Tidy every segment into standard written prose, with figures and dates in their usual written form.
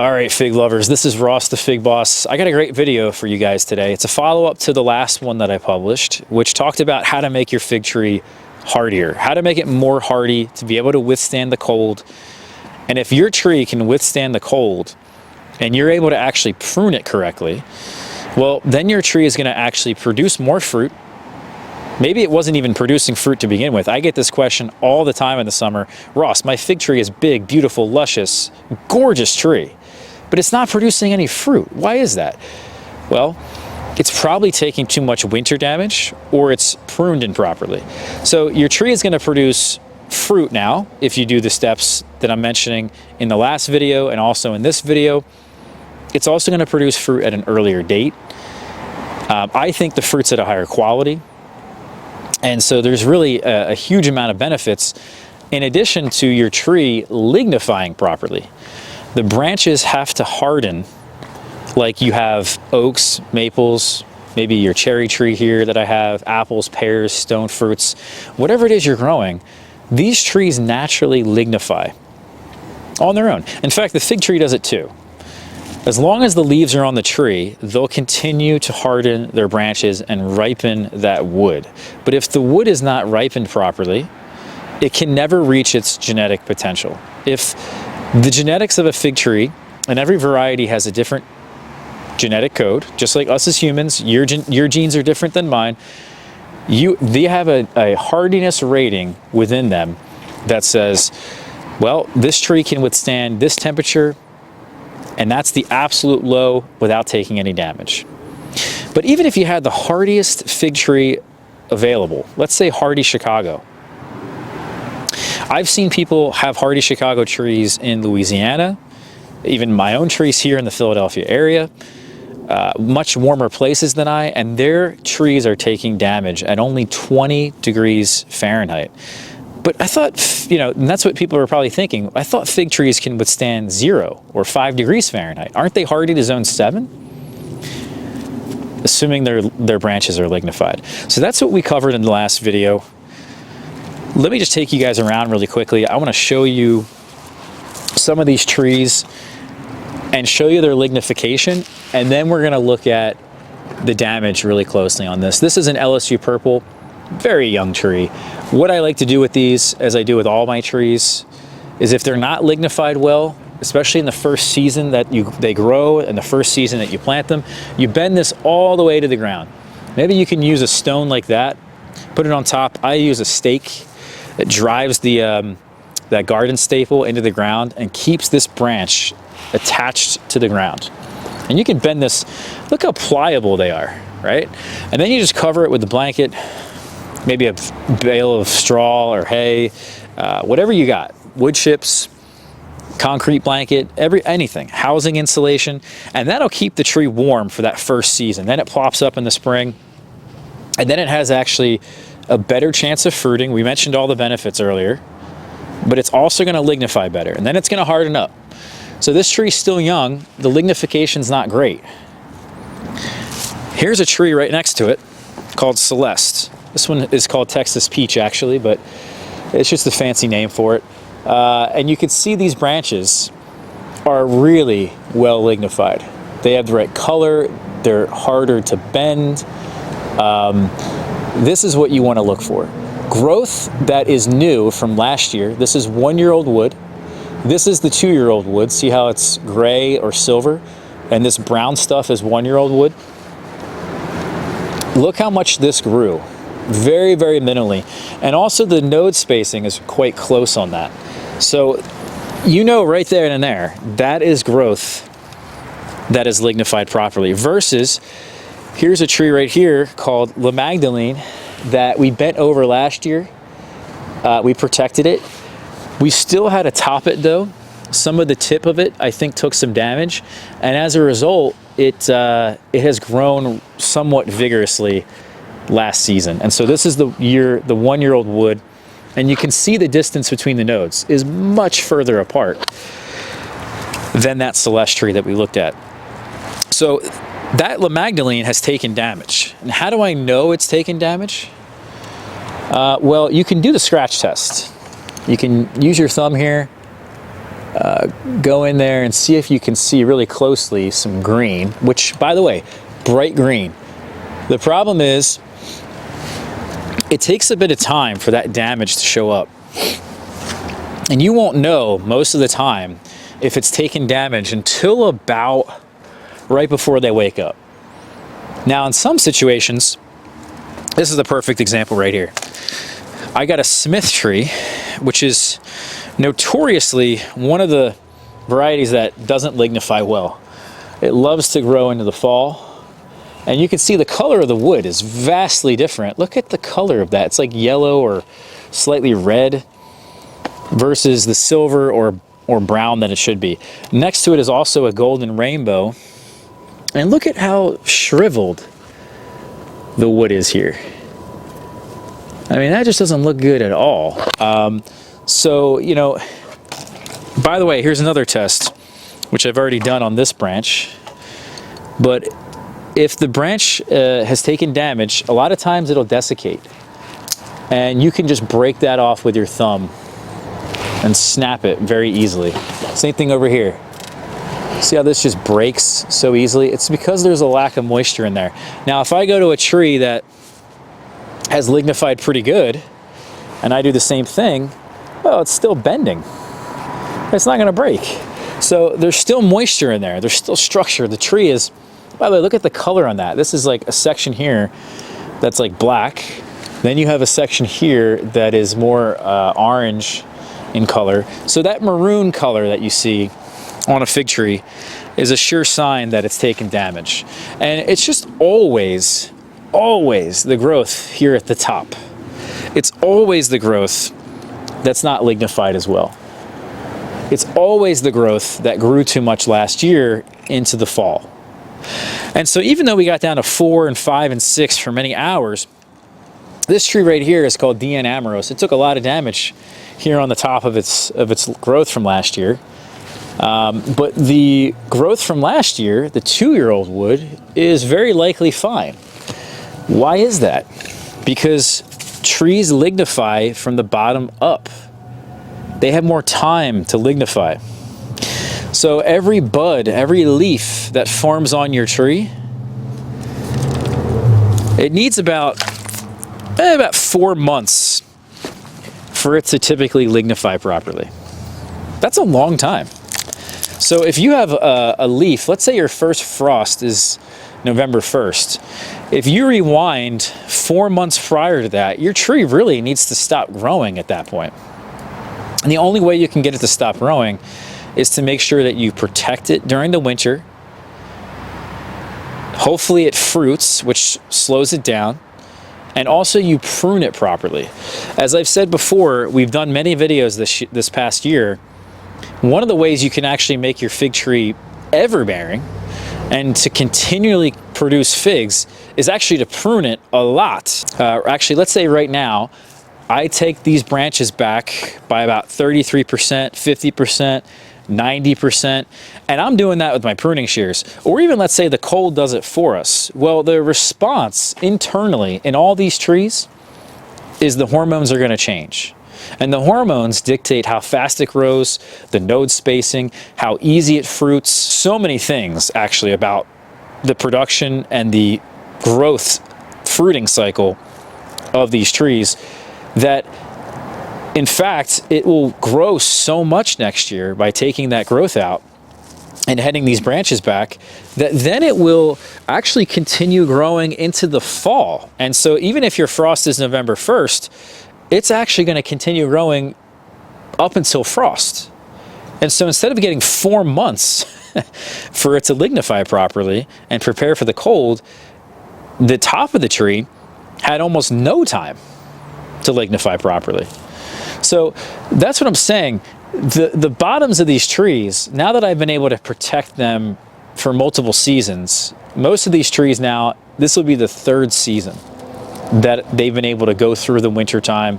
All right, fig lovers, this is Ross the Fig Boss. I got a great video for you guys today. It's a follow-up to the last one that I published, which talked about how to make your fig tree hardier, how to make it more hardy to be able to withstand the cold. And if your tree can withstand the cold and you're able to actually prune it correctly, well, then your tree is going to actually produce more fruit. Maybe it wasn't even producing fruit to begin with. I get this question all the time in the summer. Ross, my fig tree is big, beautiful, luscious, gorgeous tree, but it's not producing any fruit. Why is that? Well, it's probably taking too much winter damage or it's pruned improperly. So your tree is going to produce fruit now if you do the steps that I'm mentioning in the last video and also in this video. It's also going to produce fruit at an earlier date. I think the fruit's at a higher quality. And so there's really a huge amount of benefits in addition to your tree lignifying properly. The branches have to harden like you have oaks, maples, maybe your cherry tree here that I have, apples, pears, stone fruits, whatever it is you're growing, these trees naturally lignify on their own. In fact, the fig tree does it too. As long as the leaves are on the tree, they'll continue to harden their branches and ripen that wood. But if the wood is not ripened properly, it can never reach its genetic potential. If the genetics of a fig tree, and every variety has a different genetic code, just like us as humans, your genes are different than mine, they have a hardiness rating within them that says, well, this tree can withstand this temperature, and that's the absolute low without taking any damage. But even if you had the hardiest fig tree available, let's say hardy Chicago. I've seen people have hardy Chicago trees in Louisiana, even my own trees here in the Philadelphia area, much warmer places than and their trees are taking damage at only 20 degrees Fahrenheit. But I thought, and that's what people are probably thinking, I thought fig trees can withstand 0 or 5 degrees Fahrenheit. Aren't they hardy to zone 7? Assuming their branches are lignified. So that's what we covered in the last video. Let me just take you guys around really quickly. I want to show you some of these trees and show you their lignification, and then we're going to look at the damage really closely on this. This is an LSU purple, very young tree. What I like to do with these, as I do with all my trees, is if they're not lignified well, especially in the first season that they grow and the first season that you plant them, you bend this all the way to the ground. Maybe you can use a stone like that, put it on top. I use a stake that drives that garden staple into the ground and keeps this branch attached to the ground. And you can bend this, look how pliable they are, right? And then you just cover it with the blanket, maybe a bale of straw or hay, whatever you got, wood chips, concrete blanket, anything, housing insulation, and that'll keep the tree warm for that first season. Then it plops up in the spring, and then it has actually a better chance of fruiting. We mentioned all the benefits earlier, but it's also going to lignify better, and then it's going to harden up. So this tree's still young, the lignification's not great. Here's a tree right next to it called Celeste. This one is called Texas Peach actually, but it's just a fancy name for it. And you can see these branches are really well lignified. They have the right color, they're harder to bend. This is what you want to look for. Growth that is new from last year. This is 1-year-old wood. This is the 2-year-old wood. See how it's gray or silver? And this brown stuff is 1-year-old wood. Look how much this grew. Very, very minimally. And also the node spacing is quite close on that. So right there and there, that is growth that is lignified properly. Versus, here's a tree right here called La Magdalene that we bent over last year. We protected it. We still had to top it though. Some of the tip of it, I think, took some damage. And as a result, it has grown somewhat vigorously last season. And so this is the 1-year-old wood. And you can see the distance between the nodes is much further apart than that Celeste tree that we looked at. So that La Magdalene has taken damage. And how do I know it's taken damage? Well, you can do the scratch test. You can use your thumb here go in there and see if you can see really closely some green, which, by the way, bright green. The problem is it takes a bit of time for that damage to show up. And you won't know most of the time if it's taken damage until about right before they wake up. Now, in some situations, this is the perfect example right here. I got a Smith tree, which is notoriously one of the varieties that doesn't lignify well. It loves to grow into the fall. And you can see the color of the wood is vastly different. Look at the color of that. It's like yellow or slightly red versus the silver or brown that it should be. Next to it is also a golden rainbow. And look at how shriveled the wood is here. I mean, that just doesn't look good at all. So, you know, by the way, here's another test, which I've already done on this branch. But if the branch has taken damage, a lot of times it'll desiccate. And you can just break that off with your thumb and snap it very easily. Same thing over here. See how this just breaks so easily? It's because there's a lack of moisture in there. Now, if I go to a tree that has lignified pretty good, and I do the same thing, well, it's still bending. It's not gonna break. So there's still moisture in there. There's still structure. The tree is, by the way, look at the color on that. This is like a section here that's like black. Then you have a section here that is more orange in color. So that maroon color that you see on a fig tree is a sure sign that it's taken damage. And it's just always the growth here at the top. It's always the growth that's not lignified as well. It's always the growth that grew too much last year into the fall. And so even though we got down to 4 and 5 and 6 for many hours, this tree right here is called Dian Amoros. It took a lot of damage here on the top of its growth from last year. But the growth from last year, the 2-year-old wood, is very likely fine. Why is that? Because trees lignify from the bottom up. They have more time to lignify. So every bud, every leaf that forms on your tree, it needs about 4 months for it to typically lignify properly. That's a long time. So if you have a leaf, let's say your first frost is November 1st. If you rewind 4 months prior to that, your tree really needs to stop growing at that point. And the only way you can get it to stop growing is to make sure that you protect it during the winter. Hopefully it fruits, which slows it down. And also you prune it properly. As I've said before, we've done many videos this past year. One of the ways you can actually make your fig tree ever-bearing and to continually produce figs is actually to prune it a lot. Actually, let's say right now, I take these branches back by about 33%, 50%, 90%, and I'm doing that with my pruning shears. Or even let's say the cold does it for us. Well, the response internally in all these trees is the hormones are gonna change. And the hormones dictate how fast it grows, the node spacing, how easy it fruits, so many things actually about the production and the growth fruiting cycle of these trees that in fact, it will grow so much next year by taking that growth out and heading these branches back that then it will actually continue growing into the fall. And so even if your frost is November 1st, it's actually going to continue growing up until frost. And so instead of getting 4 months for it to lignify properly and prepare for the cold, the top of the tree had almost no time to lignify properly. So that's what I'm saying. The bottoms of these trees, now that I've been able to protect them for multiple seasons, most of these trees now, this will be the 3rd season that they've been able to go through the winter time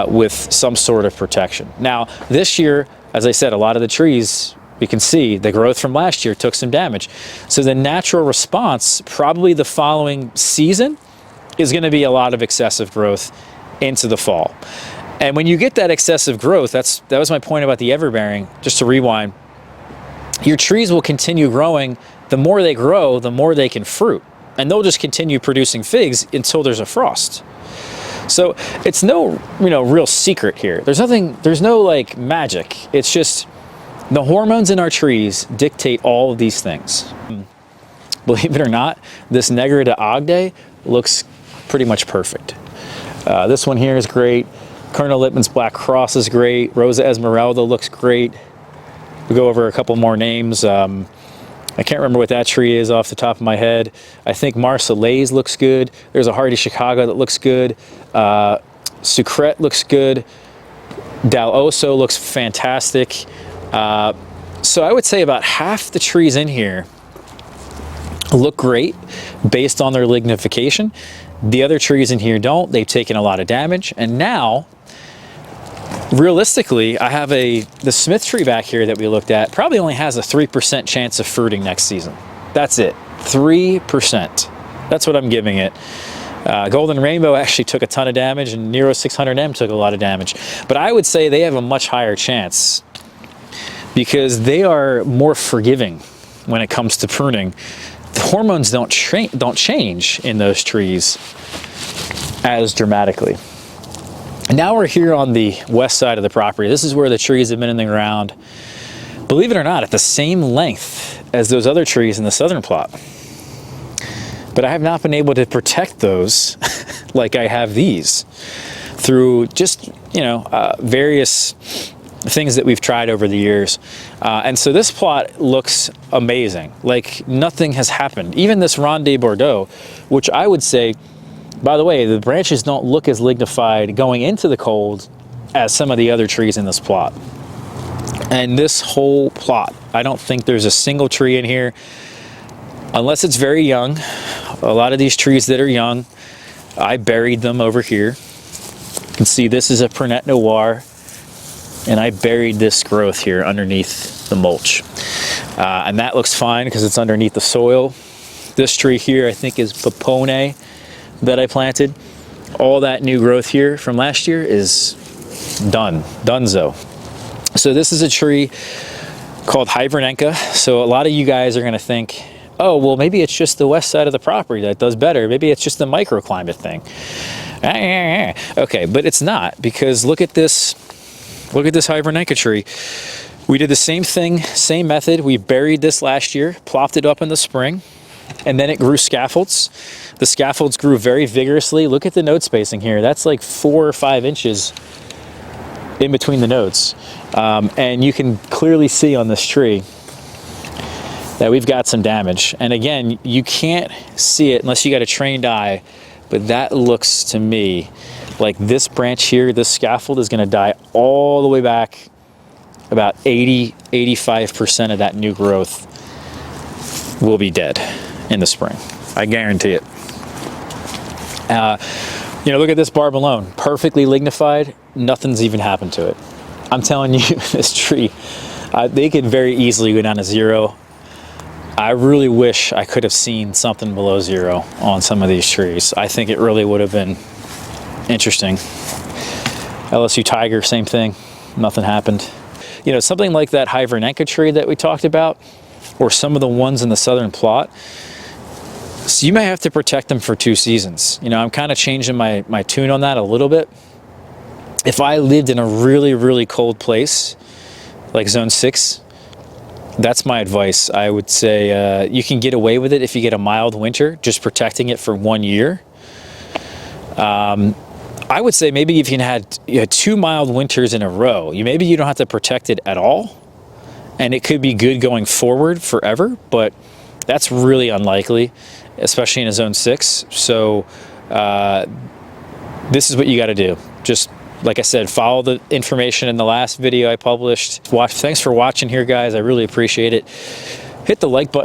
with some sort of protection. Now, this year, as I said, a lot of the trees, you can see the growth from last year took some damage. So the natural response, probably the following season, is going to be a lot of excessive growth into the fall. And when you get that excessive growth, that was my point about the everbearing, just to rewind, your trees will continue growing. The more they grow, the more they can fruit. And they'll just continue producing figs until there's a frost. So it's no, real secret here. There's no like magic. It's just the hormones in our trees dictate all of these things. Believe it or not, this Negra de Agde looks pretty much perfect. This one here is great. Colonel Lippmann's Black Cross is great. Rosa Esmeralda looks great. We'll go over a couple more names. I can't remember what that tree is off the top of my head. I think Marseillaise looks good. There's a Hardy Chicago that looks good. Sucrete looks good. Dal Oso looks fantastic. So I would say about half the trees in here look great based on their lignification. The other trees in here don't. They've taken a lot of damage. And now, realistically, I have the Smith tree back here that we looked at probably only has a 3% chance of fruiting next season. That's it, 3%. That's what I'm giving it. Golden Rainbow actually took a ton of damage, and Nero 600M took a lot of damage. But I would say they have a much higher chance because they are more forgiving when it comes to pruning. The hormones don't change in those trees as dramatically. Now we're here on the west side of the property. This is where the trees have been in the ground, believe it or not, at the same length as those other trees in the southern plot. But I have not been able to protect those like I have these through just, various things that we've tried over the years. And so this plot looks amazing. Like nothing has happened. Even this Ronde Bordeaux, which I would say, by the way, the branches don't look as lignified going into the cold as some of the other trees in this plot. And this whole plot, I don't think there's a single tree in here, unless it's very young. A lot of these trees that are young, I buried them over here. You can see this is a Prunet Noir, and I buried this growth here underneath the mulch. And that looks fine because it's underneath the soil. This tree here, I think, is Popone that I planted. All that new growth here from last year is donezo. So this is a tree called Hibernenka. So a lot of you guys are going to think, oh, well, maybe it's just the west side of the property that does better. Maybe it's just the microclimate thing. Okay, but it's not, because look at this Hibernenka tree. We did the same thing, same method. We buried this last year, plopped it up in the spring, and then it grew scaffolds. The scaffolds grew very vigorously. Look at the node spacing here. That's like 4 or 5 inches in between the nodes. And you can clearly see on this tree that we've got some damage. And again, you can't see it unless you got a trained eye, but that looks to me like this branch here, this scaffold is gonna die all the way back. About 80–85% of that new growth will be dead in the spring. I guarantee it. Look at this barb alone, perfectly lignified, nothing's even happened to it. I'm telling you, this tree, they could very easily go down to 0. I really wish I could have seen something below 0 on some of these trees. I think it really would have been interesting. LSU Tiger, same thing, nothing happened. Something like that Hibernenka tree that we talked about, or some of the ones in the southern plot, so you may have to protect them for 2 seasons. I'm kind of changing my tune on that a little bit. If I lived in a really, really cold place, like zone 6, that's my advice. I would say you can get away with it if you get a mild winter, just protecting it for 1 year. I would say maybe if you had 2 mild winters in a row, maybe you don't have to protect it at all, and it could be good going forward forever, but that's really unlikely, especially in a zone 6. So this is what you got to do. Just like I said, follow the information in the last video I published. Thanks for watching here, guys. I really appreciate it. Hit the like button.